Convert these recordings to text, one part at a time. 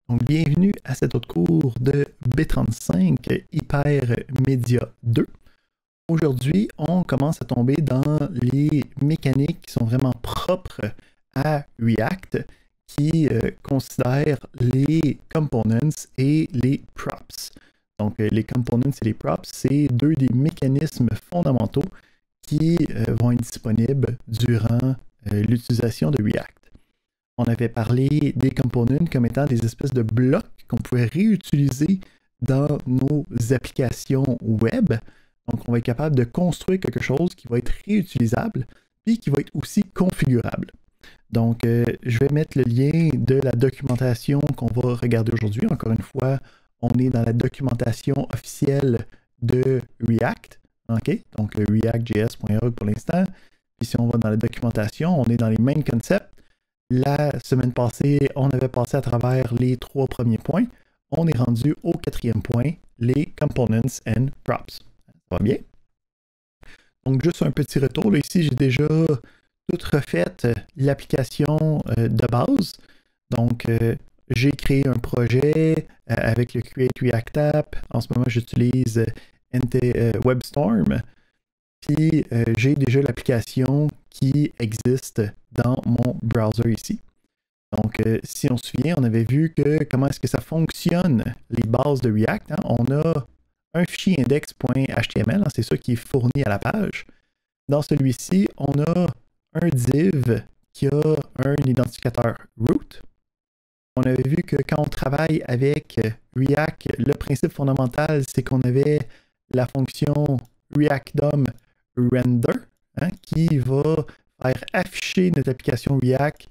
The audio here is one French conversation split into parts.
Donc, bienvenue à cet autre cours de B35 Hypermedia 2. Aujourd'hui, on commence à tomber dans les mécaniques qui sont vraiment propres à React, qui considèrent les components et les props. Donc, les components et les props, c'est deux des mécanismes fondamentaux qui vont être disponibles durant l'utilisation de React. On avait parlé des components comme étant des espèces de blocs qu'on pouvait réutiliser dans nos applications web. Donc, on va être capable de construire quelque chose qui va être réutilisable puis qui va être aussi configurable. Donc, je vais mettre le lien de la documentation qu'on va regarder aujourd'hui. Encore une fois, on est dans la documentation officielle de React. OK? Donc, react.js.org pour l'instant. Puis si on va dans la documentation, on est dans les main concepts. La semaine passée, on avait passé à travers les 3 premiers points. On est rendu au 4e point, les components and props. Ça va bien? Donc, juste un petit retour. Là, ici, j'ai déjà tout refait l'application de base. Donc, j'ai créé un projet avec le Create React App. En ce moment, j'utilise WebStorm. Puis, j'ai déjà l'application qui existe dans mon browser ici. Donc, si on se souvient, on avait vu que comment est-ce que ça fonctionne, les bases de React. Hein? On a un fichier index.html, hein, c'est ça qui est fourni à la page. Dans celui-ci, on a un div qui a un identificateur root. On avait vu que quand on travaille avec React, le principe fondamental, c'est qu'on avait la fonction React-DOM render, hein, qui va faire afficher notre application React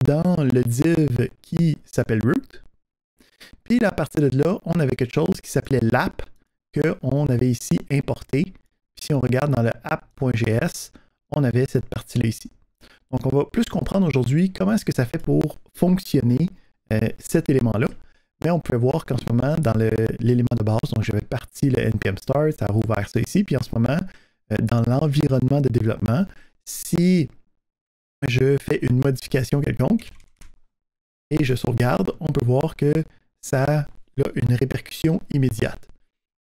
dans le div qui s'appelle root. Puis à partir de là, on avait quelque chose qui s'appelait l'app qu'on avait ici importé. Puis si on regarde dans le app.js, on avait cette partie-là ici. Donc on va plus comprendre aujourd'hui comment est-ce que ça fait pour fonctionner cet élément-là. Mais on pouvait voir qu'en ce moment, dans l'élément de base, donc j'avais parti le npm start, ça a rouvert ça ici, puis en ce moment, dans l'environnement de développement, si je fais une modification quelconque et je sauvegarde, on peut voir que ça a une répercussion immédiate.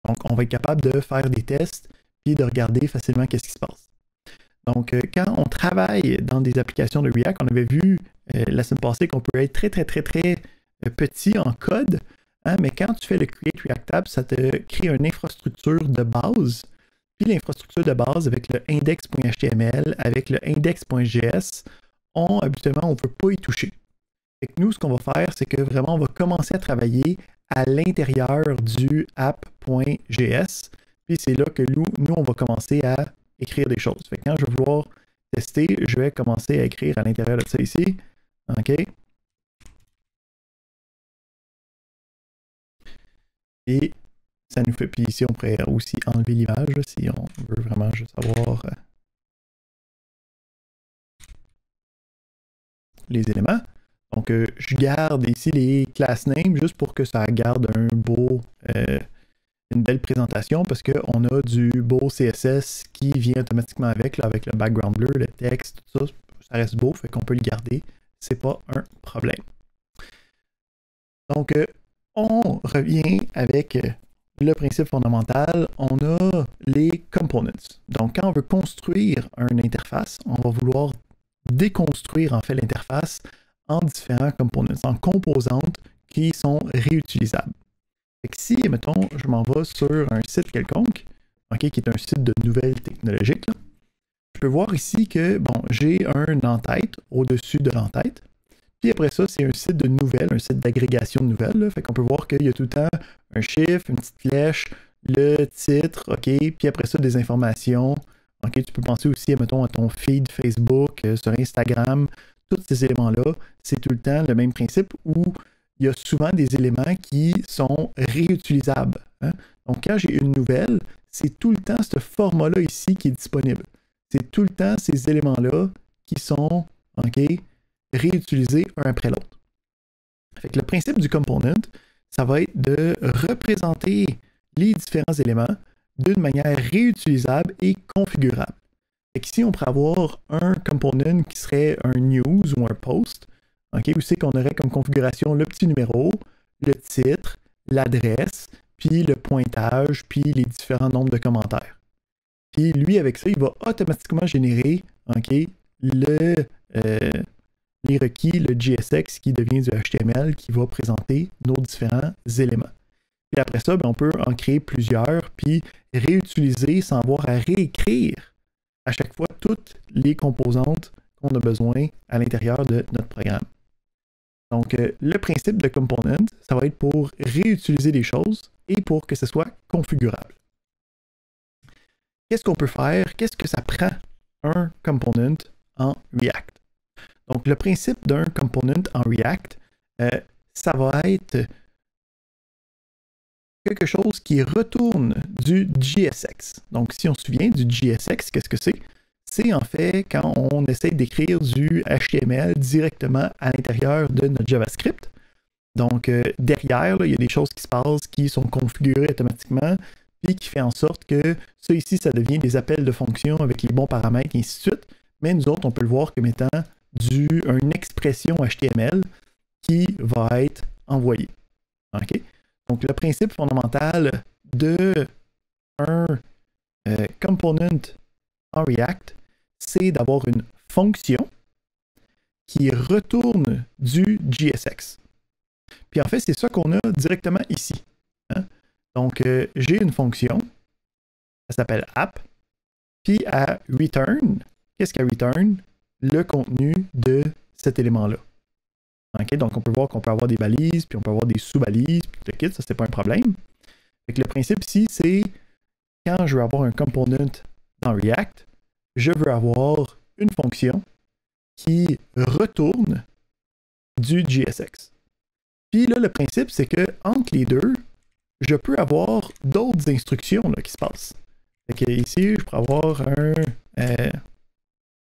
Donc, on va être capable de faire des tests et de regarder facilement qu'est-ce qui se passe. Donc, quand on travaille dans des applications de React, on avait vu la semaine passée qu'on peut être très petit en code, hein, mais quand tu fais le Create React App, ça te crée une infrastructure de base. Puis l'infrastructure de base avec le index.html, avec le index.js, habituellement, on ne peut pas y toucher. Et que nous, ce qu'on va faire, c'est que vraiment, on va commencer à travailler à l'intérieur du app.js. Puis c'est là que nous, on va commencer à écrire des choses. Fait que quand je vais vouloir tester, je vais commencer à écrire à l'intérieur de ça ici. OK? Et ça nous fait, puis ici, on pourrait aussi enlever l'image si on veut vraiment juste avoir les éléments. Donc, je garde ici les class names juste pour que ça garde une belle présentation parce qu'on a du beau CSS qui vient automatiquement avec, là, avec le background bleu, le texte, tout ça. Ça reste beau, fait qu'on peut le garder. C'est pas un problème. Donc, on revient avec le principe fondamental, on a les components. Donc, quand on veut construire une interface, on va vouloir déconstruire en fait l'interface en différents components, en composantes qui sont réutilisables. Fait que si, mettons, je m'en vais sur un site quelconque, okay, qui est un site de nouvelles technologiques, là, je peux voir ici que, bon, j'ai un en-tête au-dessus de l'en-tête. Puis après ça, c'est un site de nouvelles, un site d'agrégation de nouvelles. Là. Fait qu'on peut voir qu'il y a tout le temps un chiffre, une petite flèche, le titre, OK, puis après ça, des informations. OK, tu peux penser aussi, mettons, à ton feed Facebook, sur Instagram. Tous ces éléments-là, c'est tout le temps le même principe où il y a souvent des éléments qui sont réutilisables. Hein? Donc, quand j'ai une nouvelle, c'est tout le temps ce format-là ici qui est disponible. C'est tout le temps ces éléments-là qui sont, OK, réutilisés un après l'autre. Fait que le principe du component, ça va être de représenter les différents éléments d'une manière réutilisable et configurable. Fait qu'ici, on pourrait avoir un component qui serait un news ou un post, okay, où c'est qu'on aurait comme configuration le petit numéro, le titre, l'adresse, puis le pointage, puis les différents nombres de commentaires. Puis lui, avec ça, il va automatiquement générer les requis, le JSX qui devient du HTML, qui va présenter nos différents éléments. Puis après ça, on peut en créer plusieurs, puis réutiliser sans avoir à réécrire à chaque fois toutes les composantes qu'on a besoin à l'intérieur de notre programme. Donc, le principe de component, ça va être pour réutiliser des choses et pour que ce soit configurable. Qu'est-ce qu'on peut faire? Qu'est-ce que ça prend un component en React? Donc, le principe d'un component en React, ça va être quelque chose qui retourne du JSX. Donc, si on se souvient du JSX, qu'est-ce que c'est? C'est en fait quand on essaie d'écrire du HTML directement à l'intérieur de notre JavaScript. Donc, derrière, là, il y a des choses qui se passent qui sont configurées automatiquement, puis qui fait en sorte que ça ici, ça devient des appels de fonctions avec les bons paramètres, et ainsi de suite. Mais nous autres, on peut le voir comme étant une expression HTML qui va être envoyée. OK? Donc, le principe fondamental de un component en React, c'est d'avoir une fonction qui retourne du JSX. Puis en fait, c'est ça qu'on a directement ici. Hein? Donc, j'ai une fonction, elle s'appelle app, puis elle return. Qu'est-ce qu'elle return? Le contenu de cet élément-là. Okay? Donc, on peut voir qu'on peut avoir des balises, puis on peut avoir des sous-balises, puis tout le kit, ça, c'est pas un problème. Fait que le principe ici, c'est quand je veux avoir un component dans React, je veux avoir une fonction qui retourne du JSX. Puis là, le principe, c'est que entre les deux, je peux avoir d'autres instructions là, qui se passent. Fait que ici, je peux avoir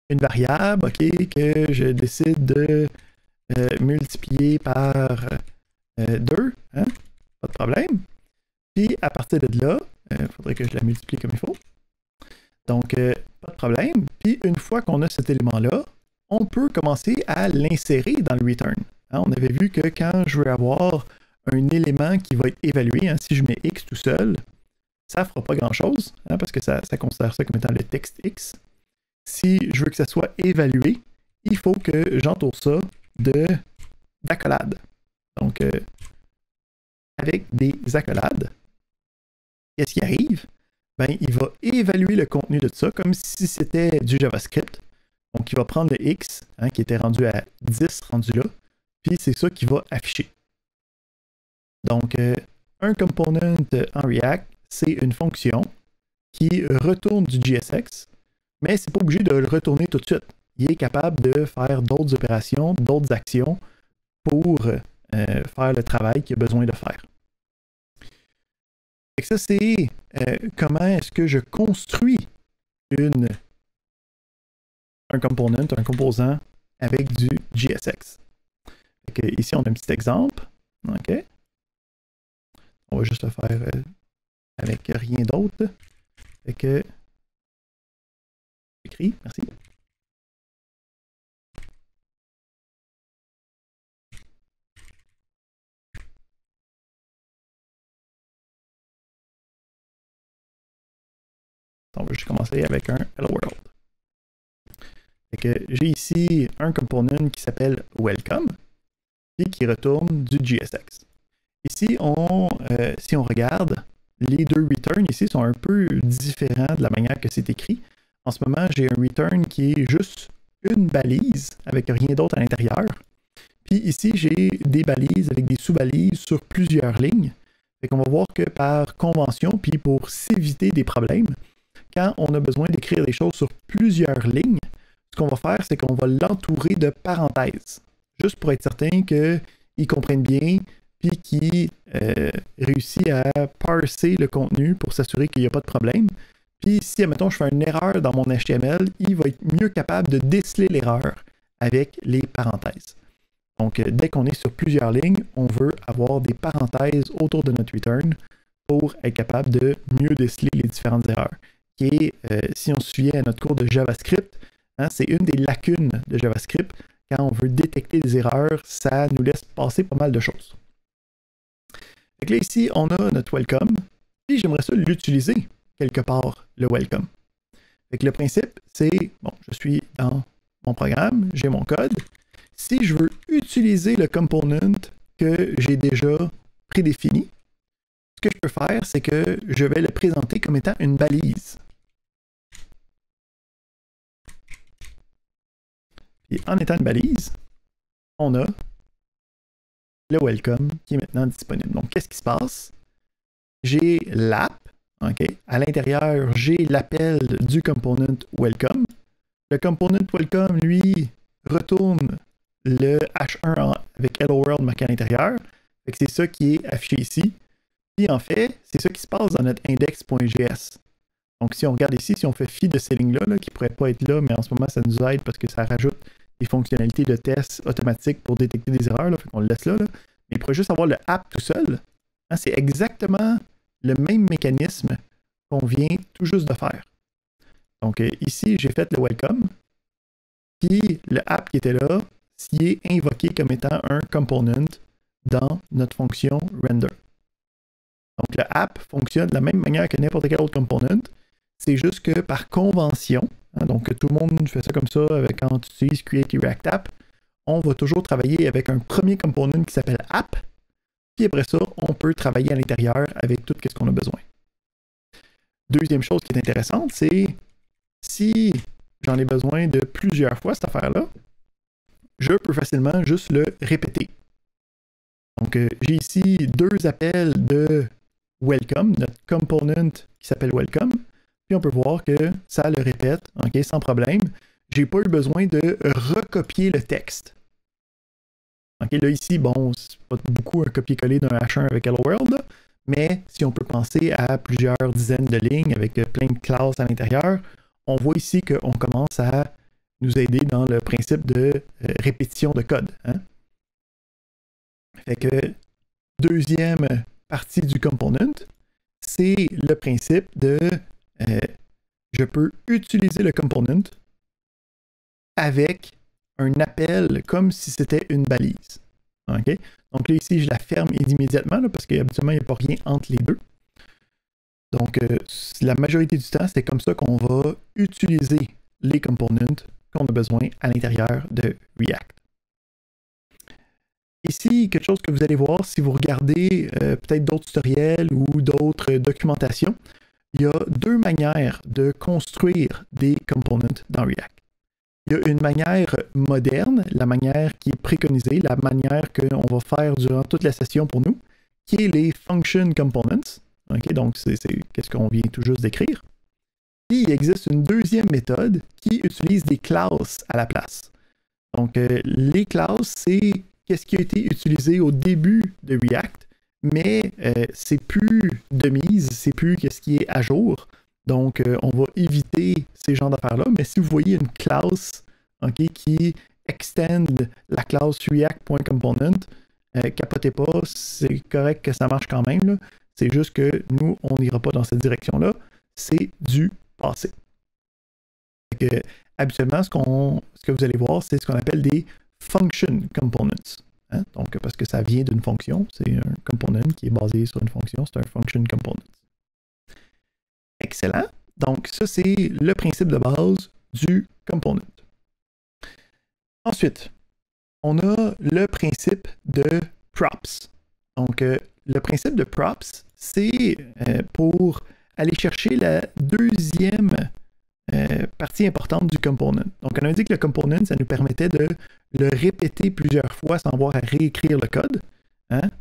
une variable que je décide de multiplier par 2, hein? Pas de problème. Puis à partir de là, il faudrait que je la multiplie comme il faut. Donc, pas de problème. Puis une fois qu'on a cet élément-là, on peut commencer à l'insérer dans le return. Hein, on avait vu que quand je veux avoir un élément qui va être évalué, hein, si je mets X tout seul, ça ne fera pas grand-chose, hein, parce que ça considère ça comme étant le texte X. Si je veux que ça soit évalué, il faut que j'entoure ça d'accolades. Donc, avec des accolades, qu'est-ce qui arrive? Il va évaluer le contenu de ça comme si c'était du JavaScript. Donc, il va prendre le X, hein, qui était rendu à 10, rendu là, puis c'est ça qu'il va afficher. Donc, un component en React, c'est une fonction qui retourne du JSX, mais c'est pas obligé de le retourner tout de suite. Il est capable de faire d'autres opérations, d'autres actions pour faire le travail qu'il a besoin de faire. Et ça, c'est comment est-ce que je construis un composant avec du JSX. Ici, on a un petit exemple. OK. On va juste le faire avec rien d'autre. Écrit, merci. On va juste commencer avec un Hello World. J'ai ici un component qui s'appelle Welcome et qui retourne du JSX. Ici, si on regarde, les deux returns ici sont un peu différents de la manière que c'est écrit. En ce moment, j'ai un return qui est juste une balise avec rien d'autre à l'intérieur. Puis ici, j'ai des balises avec des sous-balises sur plusieurs lignes. Fait qu'on va voir que par convention, puis pour s'éviter des problèmes, quand on a besoin d'écrire des choses sur plusieurs lignes, ce qu'on va faire, c'est qu'on va l'entourer de parenthèses, juste pour être certain qu'ils comprennent bien, puis qu'ils réussissent à parser le contenu pour s'assurer qu'il n'y a pas de problème. Puis si, admettons, je fais une erreur dans mon HTML, il va être mieux capable de déceler l'erreur avec les parenthèses. Donc, dès qu'on est sur plusieurs lignes, on veut avoir des parenthèses autour de notre return pour être capable de mieux déceler les différentes erreurs. Et si on se souvient à notre cours de JavaScript, hein, c'est une des lacunes de JavaScript. Quand on veut détecter des erreurs, ça nous laisse passer pas mal de choses. Fait que là, ici, on a notre welcome, puis j'aimerais ça l'utiliser quelque part, le welcome. Fait que le principe, c'est, bon, je suis dans mon programme, j'ai mon code. Si je veux utiliser le component que j'ai déjà prédéfini, ce que je peux faire, c'est que je vais le présenter comme étant une balise. Et en étant une balise, on a le welcome qui est maintenant disponible. Donc, qu'est-ce qui se passe? J'ai l'app, OK? À l'intérieur, j'ai l'appel du component welcome. Le component welcome, lui, retourne le H1 avec Hello World marqué à l'intérieur. C'est ça qui est affiché ici. Puis en fait, c'est ça qui se passe dans notre index.js. Donc si on regarde ici, si on fait fi de ces lignes-là, qui ne pourraient pas être là, mais en ce moment, ça nous aide parce que ça rajoute des fonctionnalités de test automatiques pour détecter des erreurs. Fait qu'on le laisse là. Mais il pourrait juste avoir le app tout seul. Hein, c'est exactement le même mécanisme qu'on vient tout juste de faire. Donc ici, j'ai fait le welcome. Puis le app qui était là, s'il est invoqué comme étant un component dans notre fonction render. Donc le app fonctionne de la même manière que n'importe quel autre component. C'est juste que par convention, hein, donc tout le monde fait ça comme ça avec, quand tu utilises Create React App, on va toujours travailler avec un premier component qui s'appelle app. Puis après ça, on peut travailler à l'intérieur avec tout ce qu'on a besoin. Deuxième chose qui est intéressante, c'est si j'en ai besoin de plusieurs fois cette affaire-là, je peux facilement juste le répéter. Donc, j'ai ici deux appels de welcome, notre component qui s'appelle welcome, puis on peut voir que ça le répète, okay, sans problème. J'ai pas eu besoin de recopier le texte. Okay, là, ici, bon, c'est pas beaucoup un copier-coller d'un H1 avec Hello World, là, mais si on peut penser à plusieurs dizaines de lignes avec plein de classes à l'intérieur, on voit ici qu'on commence à nous aider dans le principe de répétition de code. Hein? Fait que deuxième partie du component, c'est le principe de je peux utiliser le component avec un appel comme si c'était une balise. Okay? Donc là, ici, je la ferme immédiatement là, parce qu'habituellement, il n'y a pas rien entre les deux. Donc, la majorité du temps, c'est comme ça qu'on va utiliser les components qu'on a besoin à l'intérieur de React. Ici, quelque chose que vous allez voir si vous regardez peut-être d'autres tutoriels ou d'autres documentations, il y a deux manières de construire des components dans React. Il y a une manière moderne, la manière qui est préconisée, la manière qu'on va faire durant toute la session pour nous, qui est les function components. Okay, donc, c'est qu'est-ce qu'on vient tout juste d'écrire. Puis, il existe une deuxième méthode qui utilise des classes à la place. Donc, les classes, c'est qu'est-ce qui a été utilisé au début de React, mais c'est plus de mise, c'est plus qu'est-ce qui est à jour. Donc, on va éviter ces genres d'affaires-là, mais si vous voyez une classe okay, qui extend la classe React.component, capotez pas, c'est correct que ça marche quand même, là. C'est juste que nous, on n'ira pas dans cette direction-là. C'est du passé. Que, habituellement, ce que vous allez voir, c'est ce qu'on appelle des function components. Hein? Donc, parce que ça vient d'une fonction, c'est un component qui est basé sur une fonction, c'est un function component. Excellent. Donc, ça, c'est le principe de base du component. Ensuite, on a le principe de props. Donc, le principe de props, c'est pour aller chercher la deuxième partie importante du component. Donc, on a dit que le component, ça nous permettait de le répéter plusieurs fois sans avoir à réécrire le code. Hein?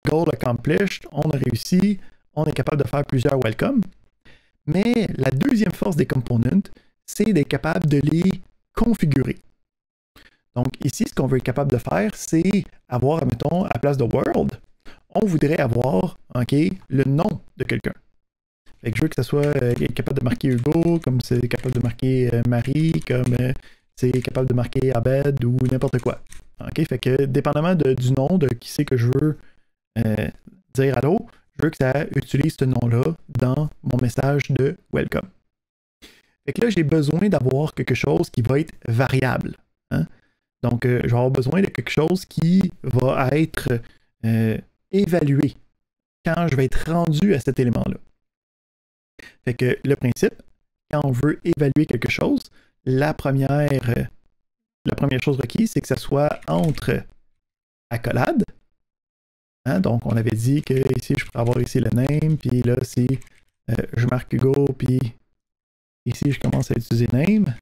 Goal accomplished, on a réussi, on est capable de faire plusieurs welcome. Mais la deuxième force des components, c'est d'être capable de les configurer. Donc, ici, ce qu'on veut être capable de faire, c'est avoir, mettons, à la place de world, on voudrait avoir okay, le nom de quelqu'un. Fait que je veux que ça soit capable de marquer Hugo, comme c'est capable de marquer Marie, comme c'est capable de marquer Abed ou n'importe quoi. Okay? Fait que dépendamment du nom, de qui c'est que je veux dire allô, je veux que ça utilise ce nom-là dans mon message de welcome. Fait que là, j'ai besoin d'avoir quelque chose qui va être variable. Hein? Donc, je vais avoir besoin de quelque chose qui va être évaluer quand je vais être rendu à cet élément-là. Fait que le principe, quand on veut évaluer quelque chose, la première chose requise, c'est que ça soit entre accolades. Hein? Donc, on avait dit que ici, je pourrais avoir ici le name, puis là, si je marque Hugo, puis ici, je commence à utiliser name,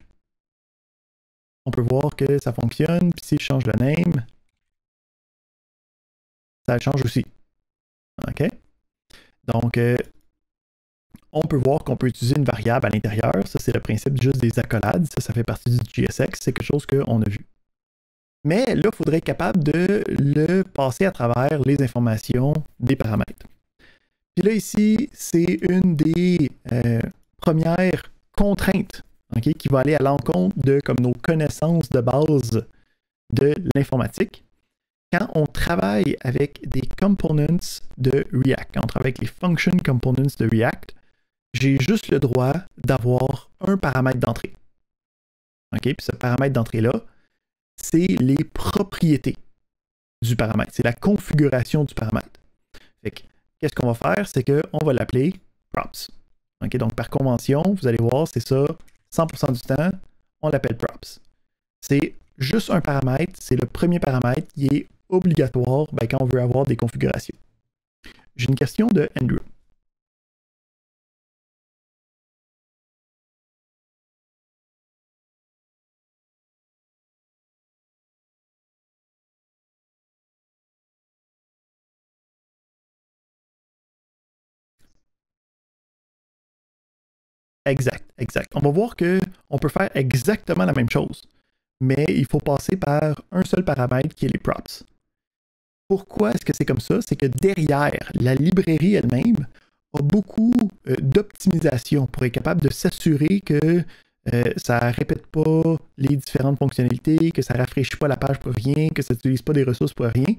on peut voir que ça fonctionne, puis si je change le name, ça change aussi. OK? Donc, on peut voir qu'on peut utiliser une variable à l'intérieur. Ça, c'est le principe juste des accolades. Ça fait partie du JSX. C'est quelque chose qu'on a vu. Mais là, il faudrait être capable de le passer à travers les informations des paramètres. Puis là, ici, c'est une des premières contraintes, okay, qui va aller à l'encontre de comme nos connaissances de base de l'informatique. Quand on travaille avec des components de React, quand on travaille avec les function components de React, j'ai juste le droit d'avoir un paramètre d'entrée. Okay? Puis ce paramètre d'entrée-là, c'est les propriétés du paramètre. C'est la configuration du paramètre. Fait que, qu'est-ce qu'on va faire? C'est qu'on va l'appeler props. Okay? Donc, par convention, vous allez voir, c'est ça, 100% du temps, on l'appelle props. C'est juste un paramètre, c'est le premier paramètre qui est obligatoire quand on veut avoir des configurations. J'ai une question de Andrew. Exact. On va voir qu'on peut faire exactement la même chose, mais il faut passer par un seul paramètre qui est les props. Pourquoi est-ce que c'est comme ça? C'est que derrière, la librairie elle-même a beaucoup d'optimisation pour être capable de s'assurer que ça ne répète pas les différentes fonctionnalités, que ça ne rafraîchit pas la page pour rien, que ça n'utilise pas des ressources pour rien.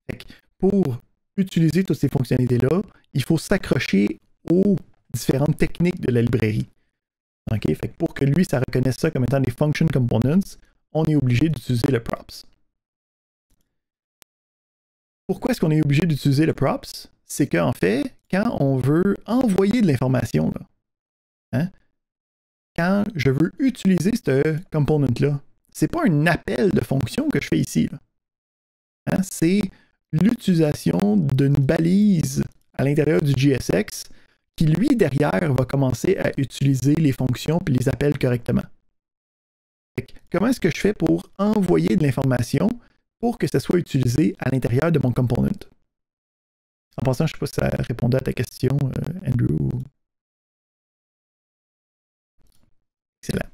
Fait que pour utiliser toutes ces fonctionnalités-là, il faut s'accrocher aux différentes techniques de la librairie. Okay? Fait que pour que lui, ça reconnaisse ça comme étant des function components, on est obligé d'utiliser le props. Pourquoi est-ce qu'on est obligé d'utiliser le props? C'est qu'en fait, quand on veut envoyer de l'information, hein, quand je veux utiliser ce component-là, c'est pas un appel de fonction que je fais ici. Hein, c'est l'utilisation d'une balise à l'intérieur du JSX qui, lui, derrière, va commencer à utiliser les fonctions et les appels correctement. Comment est-ce que je fais pour envoyer de l'information pour que ça soit utilisé à l'intérieur de mon component? En passant, je ne sais pas si ça répondait à ta question, Andrew. Excellent.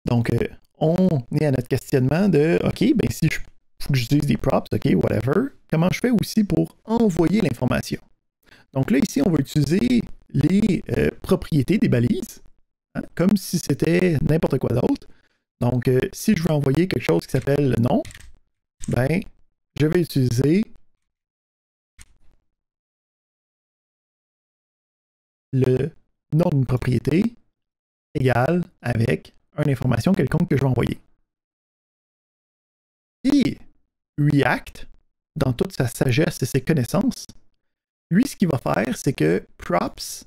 Donc, on est à notre questionnement de, OK, ben si je faut que j'utilise des props, OK, whatever, comment je fais aussi pour envoyer l'information? Donc là, ici, on va utiliser les propriétés des balises, hein, comme si c'était n'importe quoi d'autre. Donc, si je veux envoyer quelque chose qui s'appelle le nom, ben, je vais utiliser le nom d'une propriété égale avec une information quelconque que je vais envoyer. Et React, dans toute sa sagesse et ses connaissances, lui, ce qu'il va faire, c'est que props,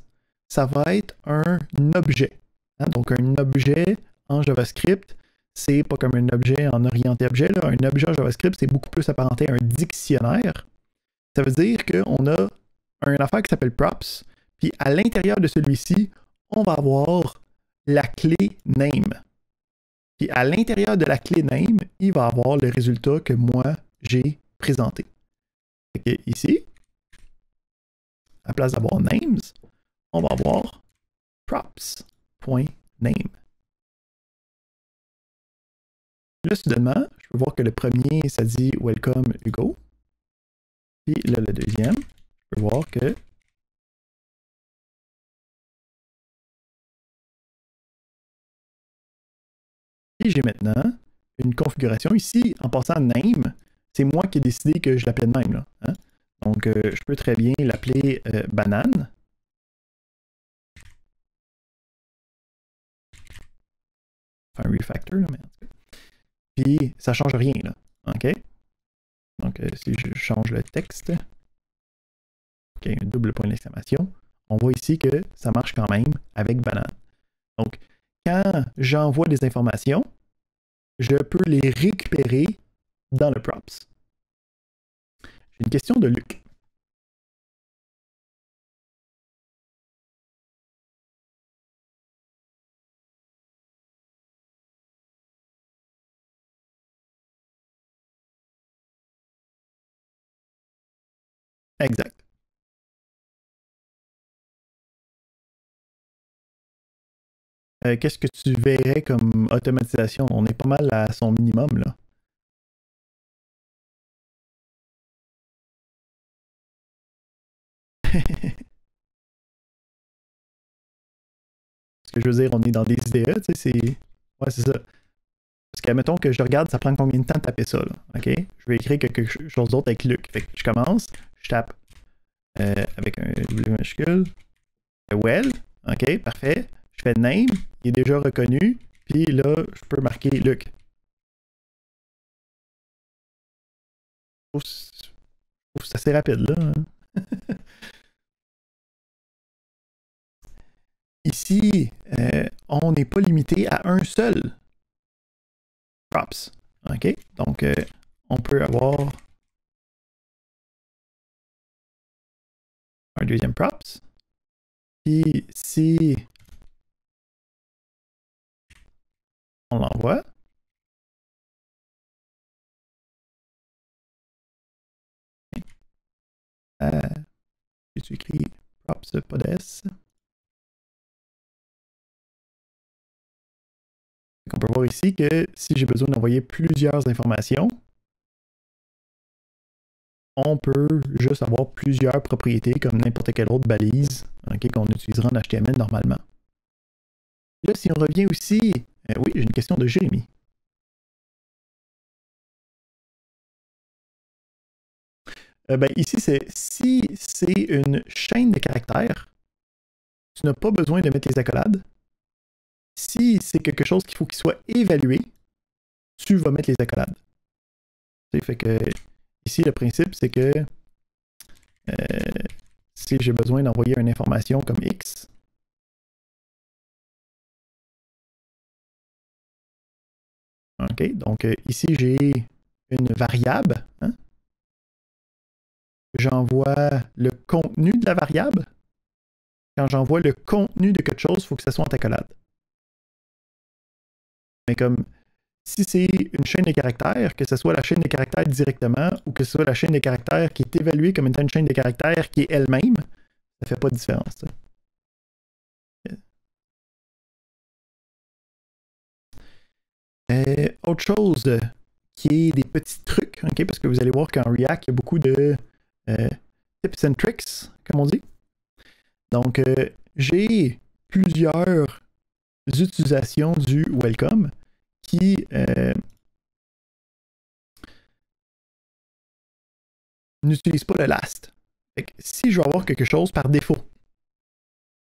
ça va être un objet. Hein? Donc, un objet en JavaScript, c'est pas comme un objet en orienté objet. Là. Un objet en JavaScript, c'est beaucoup plus apparenté à un dictionnaire. Ça veut dire qu'on a une affaire qui s'appelle props, puis à l'intérieur de celui-ci, on va avoir la clé name. Puis à l'intérieur de la clé name, il va avoir le résultat que moi, j'ai présenté. Fait que ici, à la place d'avoir names, on va avoir props.name. Là, soudainement, je peux voir que le premier, ça dit Welcome Hugo. Puis là, le deuxième, je peux voir que et j'ai maintenant une configuration ici, en passant name, c'est moi qui ai décidé que je l'appelais de même. Là, hein? Donc, je peux très bien l'appeler banane. Enfin, un refactor, là, mais en tout cas. Puis, ça ne change rien, là. OK? Donc, Donc, si je change le texte, OK, un double point d'exclamation, on voit ici que ça marche quand même avec banane. Donc, quand j'envoie des informations, je peux les récupérer dans le props. J'ai une question de Luc. Exact. Qu'est-ce que tu verrais comme automatisation? On est pas mal à son minimum, là. Ce que je veux dire, on est dans des IDE, tu sais, c'est... Ouais, c'est ça. Parce que, mettons que je regarde, ça prend combien de temps de taper ça, là, OK? Je vais écrire quelque chose d'autre avec Luc. Fait que je commence, je tape avec un W majuscule, well, OK, parfait. Je fais name, il est déjà reconnu, puis là, je peux marquer Luc. Je trouve que c'est assez rapide, là. Ici, on n'est pas limité à un seul props. OK? Donc, on peut avoir un deuxième props. Puis, si on l'envoie, tu écris props pods. On peut voir ici que si j'ai besoin d'envoyer plusieurs informations, on peut juste avoir plusieurs propriétés comme n'importe quelle autre balise, okay, qu'on utilisera en HTML normalement. Là, si on revient aussi, oui, j'ai une question de Jérémy. Ben, ici, si c'est une chaîne de caractères, tu n'as pas besoin de mettre les accolades. Si c'est quelque chose qu'il faut qu'il soit évalué, tu vas mettre les accolades. Fait que ici, le principe, c'est que si j'ai besoin d'envoyer une information comme X, OK, donc ici, j'ai une variable. Hein? J'envoie le contenu de la variable. Quand j'envoie le contenu de quelque chose, il faut que ça soit en accolade. Mais comme si c'est une chaîne de caractères, que ce soit la chaîne de caractères directement ou que ce soit la chaîne de caractères qui est évaluée comme étant une chaîne de caractères qui est elle-même, ça ne fait pas de différence. T'sais. Autre chose qui est des petits trucs, okay, parce que vous allez voir qu'en React, il y a beaucoup de tips and tricks, comme on dit. Donc, j'ai plusieurs utilisations du welcome qui n'utilisent pas le last. Fait que si je veux avoir quelque chose par défaut,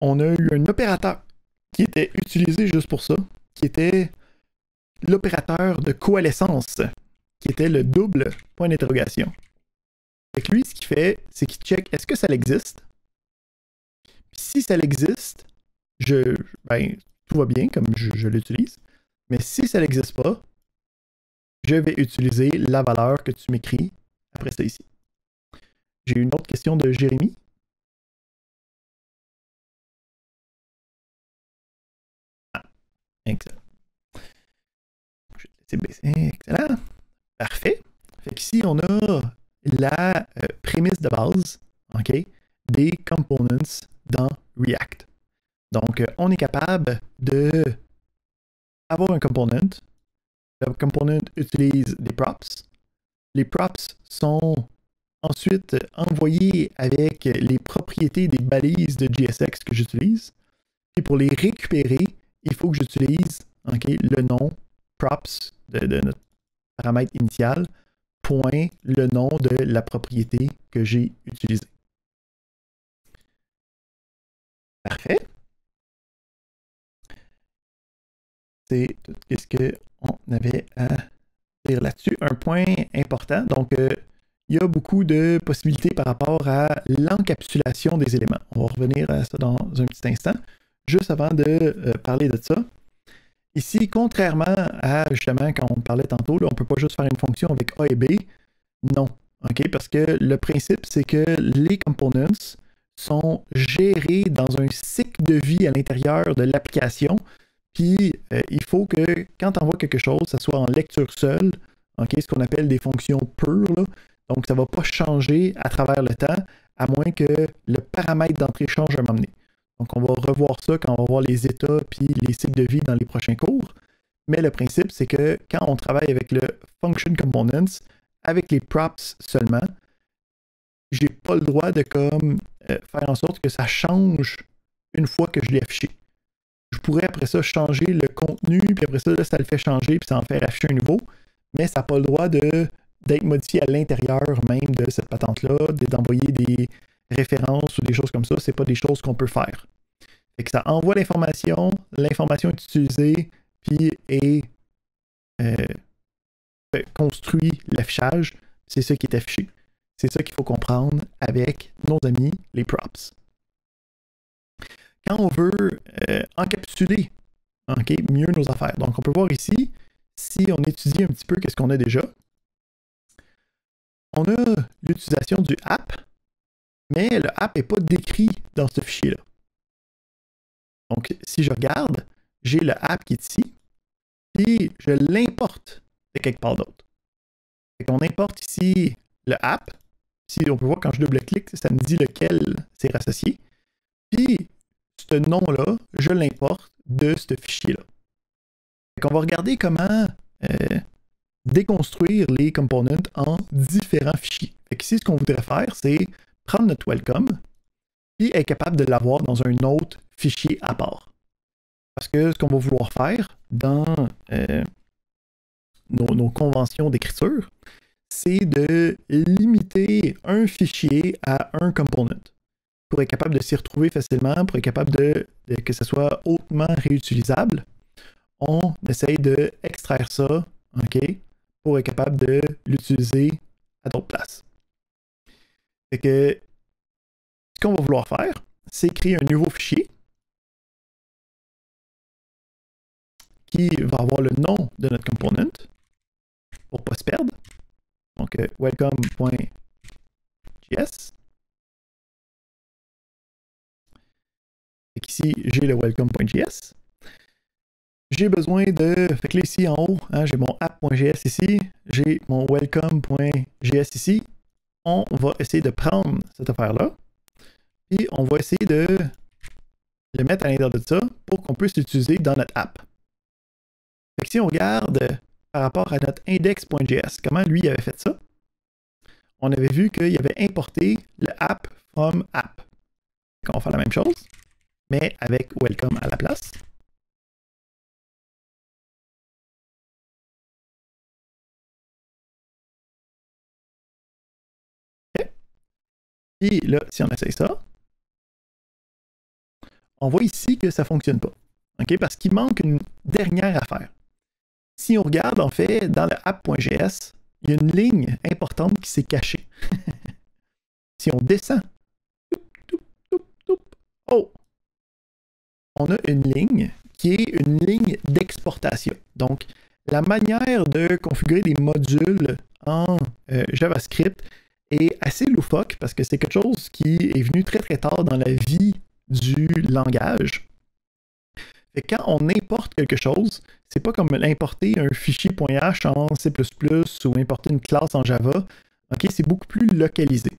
on a eu un opérateur qui était utilisé juste pour ça, qui était l'opérateur de coalescence, qui était le double point d'interrogation. Fait que lui, ce qu'il fait, c'est qu'il check est-ce que ça existe. Si ça existe, ben, tout va bien comme je l'utilise. Mais si ça n'existe pas, je vais utiliser la valeur que tu m'écris après ça ici. J'ai une autre question de Jérémy. Ah, excellent. Je vais te laisser baisser. Excellent. Parfait. Fait qu'ici, on a la prémisse de base, OK, des components dans React. Donc, on est capable de avoir un component. Le component utilise des props. Les props sont ensuite envoyés avec les propriétés des balises de JSX que j'utilise. Et pour les récupérer, il faut que j'utilise le nom props de notre paramètre initial, point le nom de la propriété que j'ai utilisée. Parfait. C'est tout ce qu'on avait à dire là-dessus. Un point important, donc il y a beaucoup de possibilités par rapport à l'encapsulation des éléments. On va revenir à ça dans un petit instant. Juste avant de parler de ça, ici, contrairement à justement quand on parlait tantôt, là, on ne peut pas juste faire une fonction avec A et B. Non. OK? Parce que le principe, c'est que les components sont gérés dans un cycle de vie à l'intérieur de l'application. Puis, il faut que quand tu envoies quelque chose, ça soit en lecture seule, okay? Ce qu'on appelle des fonctions pures. Là. Donc, ça ne va pas changer à travers le temps, à moins que le paramètre d'entrée change à un moment donné. Donc, on va revoir ça quand on va voir les états puis les cycles de vie dans les prochains cours. Mais le principe, c'est que quand on travaille avec le Function Components, avec les props seulement, j'ai pas le droit de faire en sorte que ça change une fois que je l'ai affiché. Je pourrais après ça changer le contenu, puis après ça, là, ça le fait changer, puis ça en fait afficher un nouveau, mais ça n'a pas le droit d'être modifié à l'intérieur même de cette patente-là, d'envoyer des références ou des choses comme ça. C'est pas des choses qu'on peut faire. Fait que ça envoie l'information est utilisée, puis construit l'affichage. C'est ça qui est affiché. C'est ça qu'il faut comprendre avec nos amis, les props. Quand on veut encapsuler mieux nos affaires, donc on peut voir ici, si on étudie un petit peu qu'est-ce qu'on a déjà, on a l'utilisation du app, mais le app n'est pas décrit dans ce fichier-là. Donc, si je regarde, j'ai le app qui est ici, puis je l'importe de quelque part d'autre. On importe ici le app. Ici, on peut voir quand je double-clique, ça me dit lequel c'est rassocié. Puis, ce nom-là, je l'importe de ce fichier-là. On va regarder comment déconstruire les components en différents fichiers. Ici, ce qu'on voudrait faire, c'est prendre notre welcome et être capable de l'avoir dans un autre fichier à part. Parce que ce qu'on va vouloir faire dans nos conventions d'écriture, c'est de limiter un fichier à un component. Pour être capable de s'y retrouver facilement, pour être capable que ce soit hautement réutilisable, on essaye d'extraire ça, pour être capable de l'utiliser à d'autres places. Fait que ce qu'on va vouloir faire, c'est créer un nouveau fichier qui va avoir le nom de notre component pour ne pas se perdre. Donc, welcome.js. Ici, j'ai le welcome.js. J'ai besoin de... Fait que là, ici, en haut, j'ai mon app.js ici. J'ai mon welcome.js ici. On va essayer de prendre cette affaire-là. Et on va essayer de le mettre à l'intérieur de ça pour qu'on puisse l'utiliser dans notre app. Fait que si on regarde par rapport à notre index.js, comment lui avait fait ça, on avait vu qu'il avait importé le app from app. On va faire la même chose, mais avec welcome à la place. Okay. Et là, si on essaye ça, on voit ici que ça ne fonctionne pas. Parce qu'il manque une dernière affaire. Si on regarde, en fait, dans le app.js, il y a une ligne importante qui s'est cachée. Si on descend, oh! On a une ligne qui est une ligne d'exportation. Donc, la manière de configurer des modules en JavaScript est assez loufoque parce que c'est quelque chose qui est venu très très tard dans la vie du langage. Et quand on importe quelque chose, c'est pas comme importer un fichier .h en C++ ou importer une classe en Java. C'est beaucoup plus localisé.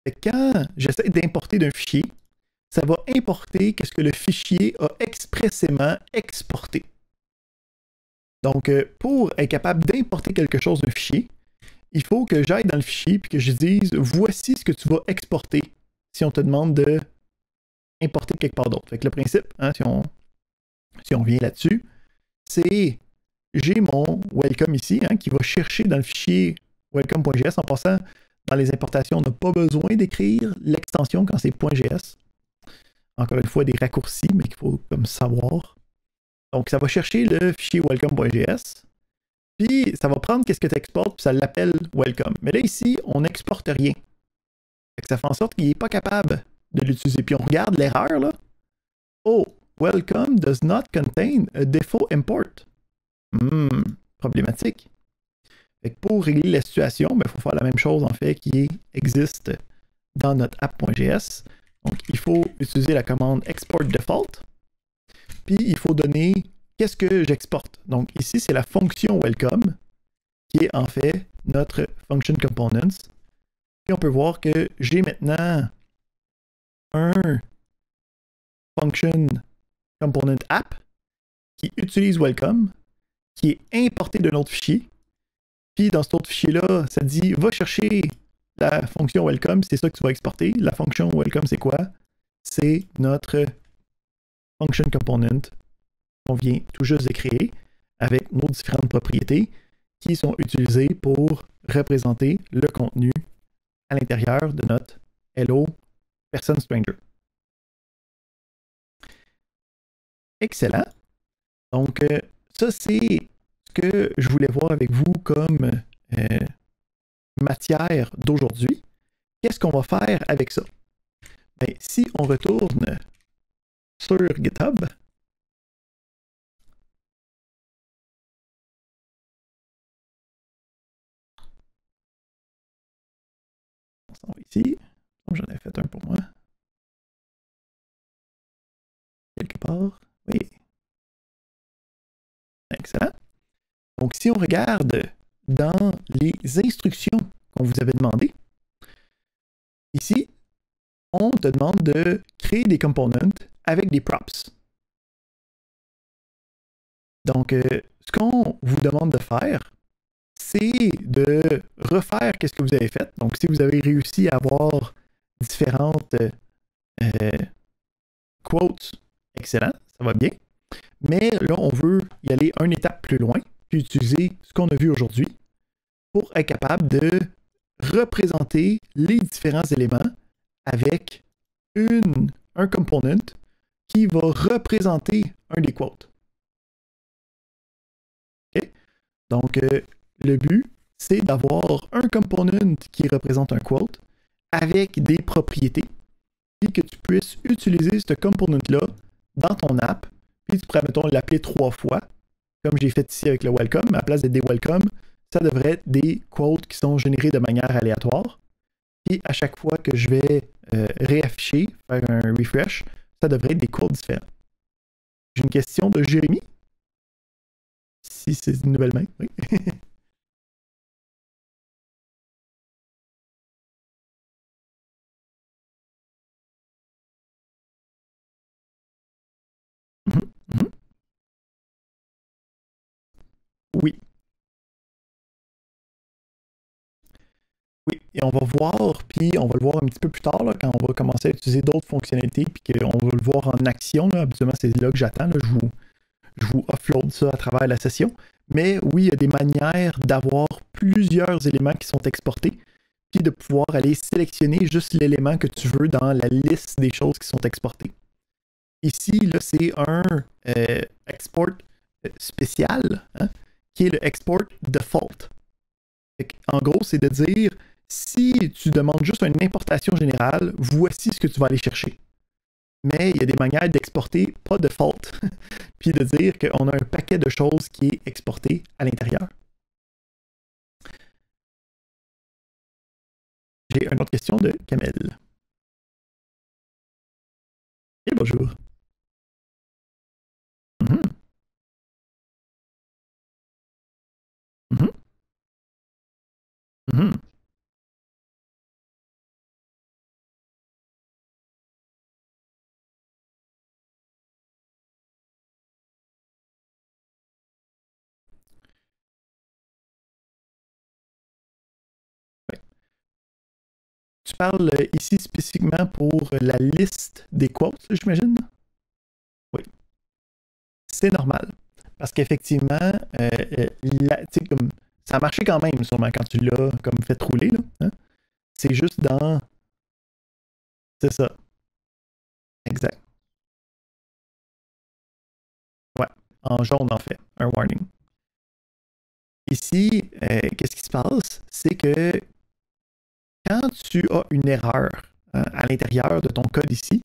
Et quand j'essaie d'importer d'un fichier, ça va importer ce que le fichier a expressément exporté. Donc, pour être capable d'importer quelque chose d'un fichier, il faut que j'aille dans le fichier et que je dise « Voici ce que tu vas exporter » si on te demande de importer quelque part d'autre. Fait que le principe, si on vient là-dessus, c'est j'ai mon welcome ici qui va chercher dans le fichier welcome.js. En passant, dans les importations, on n'a pas besoin d'écrire l'extension quand c'est .js. Encore une fois, des raccourcis, mais qu'il faut comme savoir. Donc, ça va chercher le fichier welcome.js. Puis ça va prendre qu'est-ce que tu exportes, puis ça l'appelle welcome. Mais là, ici, on n'exporte rien. Fait que ça fait en sorte qu'il n'est pas capable de l'utiliser. Puis on regarde l'erreur, là. Oh, welcome does not contain a default import. Problématique. Fait que pour régler la situation, il faut faire la même chose en fait qui existe dans notre app.js. Donc il faut utiliser la commande export default. Puis il faut donner qu'est-ce que j'exporte. Donc ici, c'est la fonction welcome qui est en fait notre function components. Puis on peut voir que j'ai maintenant un function component app qui utilise welcome, qui est importé d'un autre fichier. Puis dans cet autre fichier-là, ça dit va chercher la fonction welcome, c'est ça que tu vas exporter. La fonction welcome, c'est quoi? C'est notre function component qu'on vient tout juste de créer avec nos différentes propriétés qui sont utilisées pour représenter le contenu à l'intérieur de notre Hello Person Stranger. Excellent. Donc, ça, c'est ce que je voulais voir avec vous comme matière d'aujourd'hui. Qu'est-ce qu'on va faire avec ça? Bien, si on retourne sur GitHub, on s'en va ici. J'en ai fait un pour moi. Quelque part. Oui. Excellent. Donc, si on regarde dans les instructions qu'on vous avait demandées, ici, on te demande de créer des components avec des props. Donc, ce qu'on vous demande de faire, c'est de refaire ce que vous avez fait. Donc, si vous avez réussi à avoir différentes quotes, excellent, ça va bien. Mais là, on veut y aller une étape plus loin, puis utiliser ce qu'on a vu aujourd'hui pour être capable de représenter les différents éléments avec un component qui va représenter un des quotes. Okay? Donc, le but, c'est d'avoir un component qui représente un quote avec des propriétés, puis que tu puisses utiliser ce component-là dans ton app, puis tu pourrais, mettons, l'appeler 3 fois, comme j'ai fait ici avec le welcome. À la place d'être des welcome, ça devrait être des quotes qui sont générés de manière aléatoire. Puis à chaque fois que je vais réafficher, faire un refresh, ça devrait être des quotes différents. J'ai une question de Jérémy. Si c'est une nouvelle main, oui. Oui. Oui, et on va voir, puis on va le voir un petit peu plus tard, là, quand on va commencer à utiliser d'autres fonctionnalités, puis qu'on va le voir en action. Là. Habituellement, c'est là que j'attends. Je vous offload ça à travers la session. Mais oui, il y a des manières d'avoir plusieurs éléments qui sont exportés, puis de pouvoir aller sélectionner juste l'élément que tu veux dans la liste des choses qui sont exportées. Ici, là, c'est un export spécial, hein, qui est le export default. En gros, c'est de dire, si tu demandes juste une importation générale, voici ce que tu vas aller chercher. Mais il y a des manières d'exporter, pas de faute, puis de dire qu'on a un paquet de choses qui est exporté à l'intérieur. J'ai une autre question de Kamel. Et bonjour. Mm -hmm. Mm -hmm. Mm -hmm. Ouais. Tu parles ici spécifiquement pour la liste des quotes, j'imagine? Oui. C'est normal. Parce qu'effectivement, comme, ça a marché quand même, sûrement, quand tu l'as comme fait rouler. Là, hein? C'est juste dans... C'est ça. Exact. Ouais. En jaune, en fait. Un warning. Ici, qu'est-ce qui se passe? C'est que quand tu as une erreur à l'intérieur de ton code ici,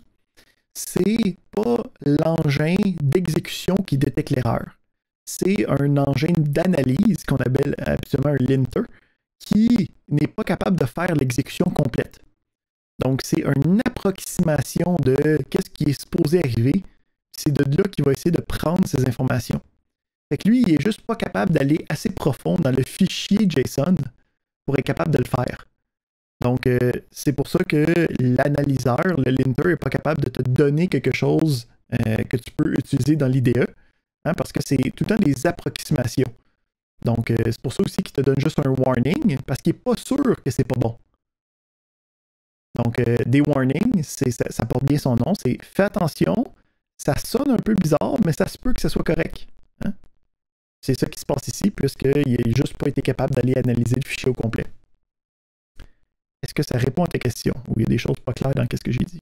c'est pas l'engin d'exécution qui détecte l'erreur. C'est un engin d'analyse qu'on appelle habituellement un linter qui n'est pas capable de faire l'exécution complète. Donc, c'est une approximation de qu'est-ce qui est supposé arriver. C'est de là qu'il va essayer de prendre ces informations. Fait que lui, il est juste pas capable d'aller assez profond dans le fichier JSON pour être capable de le faire. Donc, c'est pour ça que l'analyseur, le linter, n'est pas capable de te donner quelque chose que tu peux utiliser dans l'IDE, hein, parce que c'est tout le temps des approximations. Donc, c'est pour ça aussi qu'il te donne juste un warning, parce qu'il n'est pas sûr que c'est pas bon. Donc, des warnings, ça porte bien son nom, c'est fais attention, ça sonne un peu bizarre, mais ça se peut que ça soit correct. Hein? C'est ça qui se passe ici, puisqu'il n'a juste pas été capable d'aller analyser le fichier au complet. Est-ce que ça répond à ta question? Ou il y a des choses pas claires dans ce que j'ai dit?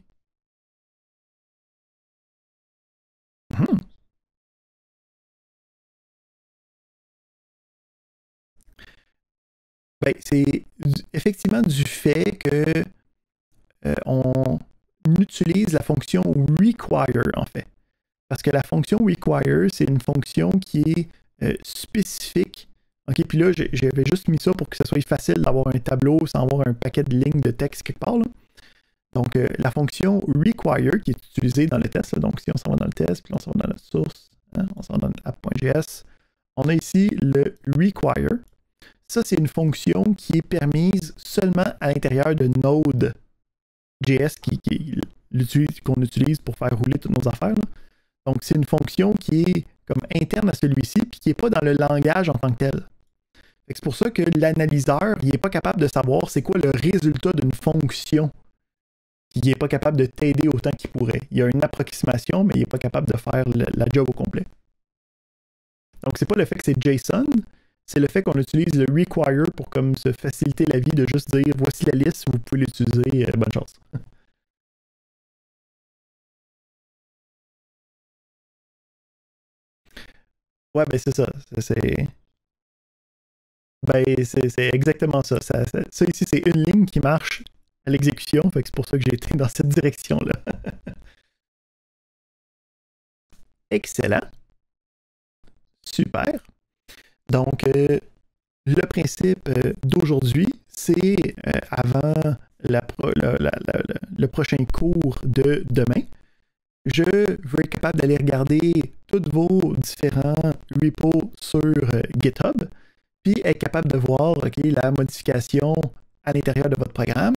Ben, c'est effectivement du fait que on utilise la fonction require, en fait. Parce que la fonction require, c'est une fonction qui est spécifique. OK, puis là, j'avais juste mis ça pour que ça soit facile d'avoir un tableau sans avoir un paquet de lignes de texte quelque part. Là. Donc, la fonction require qui est utilisée dans le test, là, donc si on s'en va dans le test, puis on s'en va dans la source, hein, on s'en va dans app.js, on a ici le require. Ça, c'est une fonction qui est permise seulement à l'intérieur de Node.js qu'on utilise pour faire rouler toutes nos affaires. Là. Donc, c'est une fonction qui est comme interne à celui-ci, puis qui n'est pas dans le langage en tant que tel. C'est pour ça que l'analyseur, il n'est pas capable de savoir c'est quoi le résultat d'une fonction. Il n'est pas capable de t'aider autant qu'il pourrait. Il y a une approximation, mais il n'est pas capable de faire la job au complet. Donc, c'est pas le fait que c'est JSON, c'est le fait qu'on utilise le require pour comme se faciliter la vie de juste dire voici la liste, vous pouvez l'utiliser, bonne chance. Ouais, ben c'est ça. C'est exactement ça. Ça ici, c'est une ligne qui marche à l'exécution. Fait que c'est pour ça que j'ai été dans cette direction-là. Excellent. Super. Donc, le principe d'aujourd'hui, c'est avant le prochain cours de demain, je veux être capable d'aller regarder tous vos différents repos sur GitHub, puis être capable de voir la modification à l'intérieur de votre programme.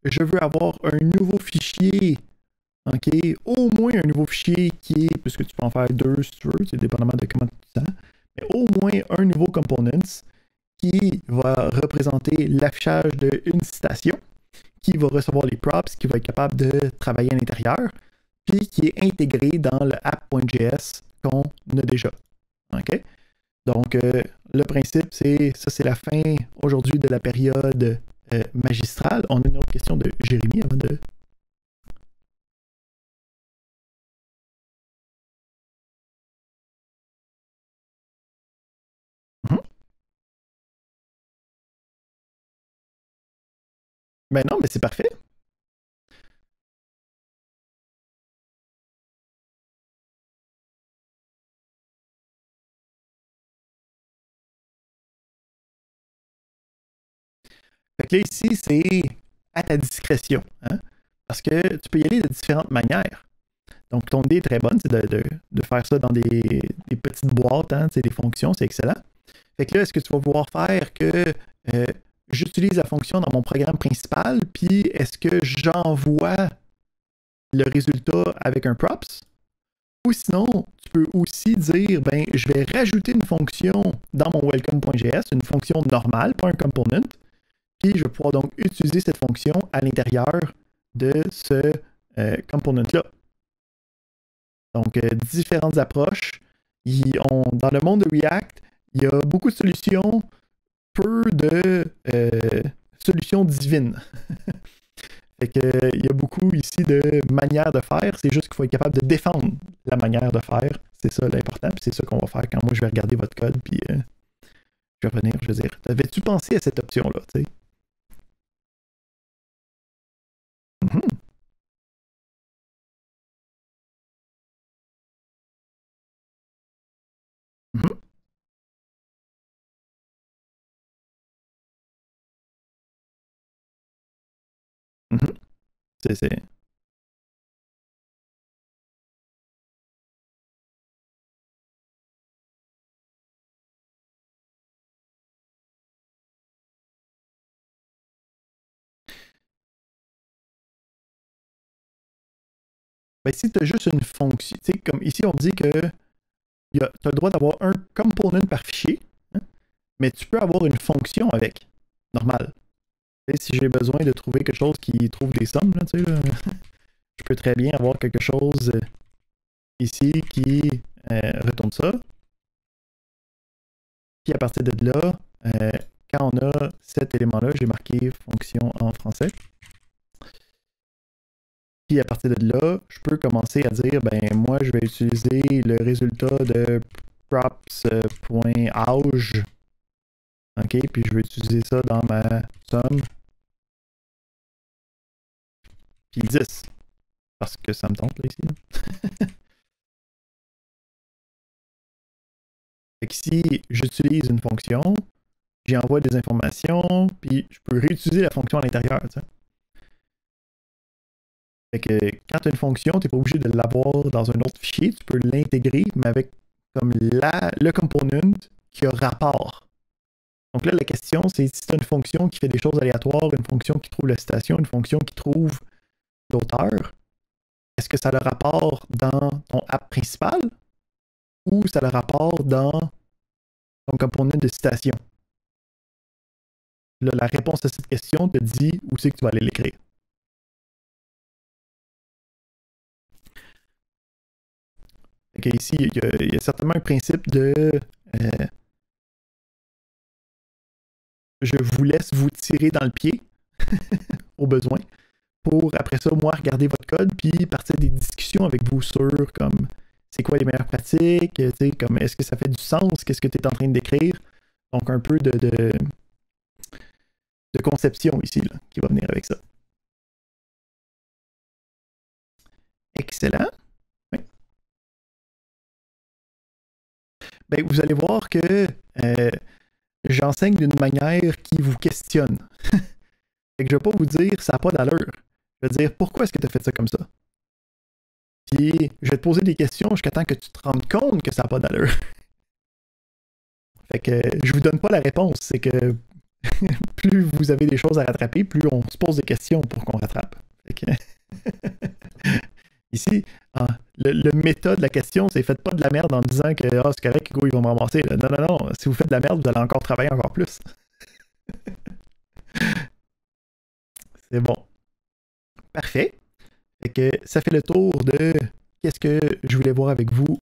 Je veux avoir un nouveau fichier, au moins un nouveau fichier qui est, puisque tu peux en faire deux si tu veux, c'est dépendamment de comment tu te sens, mais au moins un nouveau components qui va représenter l'affichage d'une citation, qui va recevoir les props, qui va être capable de travailler à l'intérieur, puis qui est intégré dans le app.js qu'on a déjà. OK? Donc, le principe, c'est la fin aujourd'hui de la période magistrale. On a une autre question de Jérémy avant de... Mhm. Ben non, mais c'est parfait. Fait que là, ici, c'est à ta discrétion. Hein? Parce que tu peux y aller de différentes manières. Donc, ton idée est très bonne, c'est de faire ça dans des petites boîtes, hein, des fonctions, c'est excellent. Fait que là, est-ce que tu vas vouloir faire que j'utilise la fonction dans mon programme principal, puis est-ce que j'envoie le résultat avec un props? Ou sinon, tu peux aussi dire, ben, je vais rajouter une fonction dans mon welcome.js, une fonction normale, pas un component, puis je vais pouvoir donc utiliser cette fonction à l'intérieur de ce component-là. Donc, différentes approches. Dans le monde de React, il y a beaucoup de solutions, peu de solutions divines. Fait que, il y a beaucoup ici de manières de faire. C'est juste qu'il faut être capable de défendre la manière de faire. C'est ça l'important. Puis c'est ça qu'on va faire quand moi je vais regarder votre code. Puis je je vais revenir, je veux dire. Avais-tu pensé à cette option-là, tu sais? Mhm, mhm, mhm. C'est... Ben, si tu as juste une fonction, tu sais, comme ici, on dit que tu as le droit d'avoir un component par fichier, hein, mais tu peux avoir une fonction avec. Normal. Tu sais, si j'ai besoin de trouver quelque chose qui trouve des sommes, là, tu sais, là, je peux très bien avoir quelque chose ici qui retourne ça. Puis à partir de là, quand on a cet élément-là, j'ai marqué fonction en français. Puis à partir de là, je peux commencer à dire, ben moi, je vais utiliser le résultat de props.ouge. OK, puis je vais utiliser ça dans ma somme. Puis 10. Parce que ça me tente là ici. Là. Fait que si j'utilise une fonction, j'y envoie des informations, puis je peux réutiliser la fonction à l'intérieur. Tu sais. Fait que quand tu as une fonction, tu n'es pas obligé de l'avoir dans un autre fichier, tu peux l'intégrer, mais avec comme le component qui a rapport. Donc là, la question, c'est si tu as une fonction qui fait des choses aléatoires, une fonction qui trouve la citation, une fonction qui trouve l'auteur, est-ce que ça a le rapport dans ton app principal ou ça a le rapport dans ton component de citation? Là, la réponse à cette question te dit où c'est que tu vas aller l'écrire. Ici, il y a certainement un principe de je vous laisse vous tirer dans le pied au besoin pour après ça, moi, regarder votre code puis partir des discussions avec vous sur comme c'est quoi les meilleures pratiques, comme est-ce que ça fait du sens, qu'est-ce que tu es en train d'écrire. Donc un peu de conception ici là, qui va venir avec ça. Excellent. Oui. Ben, vous allez voir que j'enseigne d'une manière qui vous questionne. Fait que je ne vais pas vous dire ça n'a pas d'allure. Je vais dire pourquoi est-ce que tu as fait ça comme ça. Puis je vais te poser des questions jusqu'à temps que tu te rendes compte que ça n'a pas d'allure. Fait que je vous donne pas la réponse, c'est que plus vous avez des choses à rattraper, plus on se pose des questions pour qu'on rattrape. Fait que ici, le méta de la question, c'est faites pas de la merde en disant que c'est correct, Hugo, ils vont me ramasser. Non, non, non. Si vous faites de la merde, vous allez encore travailler encore plus. C'est bon. Parfait. Fait que ça fait le tour de qu'est-ce que je voulais voir avec vous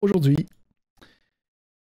aujourd'hui.